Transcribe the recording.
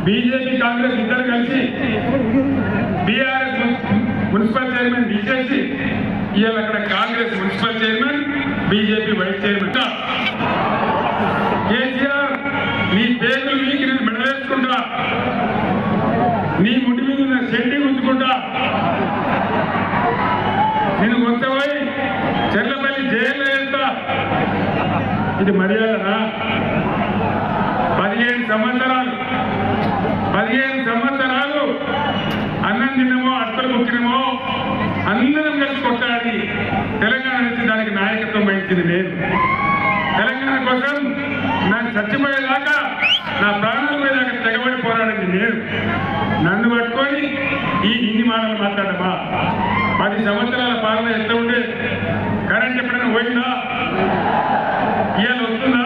BJP Congress ఇద్దరు కలిసి BRS municipal chairman తీసేసి ఇవాళ అక్కడ Congress municipal chairman BJP vice chairman. KCR నీ పేగులు మీకు నేను మెడలేసుకుంటా, నీ ముడి మీద ఉన్న షెడ్డి ఉంచుకుంటా, నేను కొంతపోయి చెర్లపల్లి జైల్లో వేస్తా. ఇది మర్యాదనా? 15 సంవత్సరాలు అన్నం తిన్నామో అట్టలు ముక్కినమో అందరం కలిసి కొట్టాలి. తెలంగాణ నుంచి దానికి నాయకత్వం వహించింది నేను. తెలంగాణ కోసం నన్ను చచ్చిపోయేదాకా, నా ప్రాణాల మీద తెగబడి పోరాడింది నేను. నన్ను పట్టుకొని ఇన్ని మాటలు మాట్లాడమా? 10 సంవత్సరాల పాలన ఎట్లా ఉండే? కరెంట్ ఎప్పుడైనా పోయిందా? ఇవాళ వస్తుందా?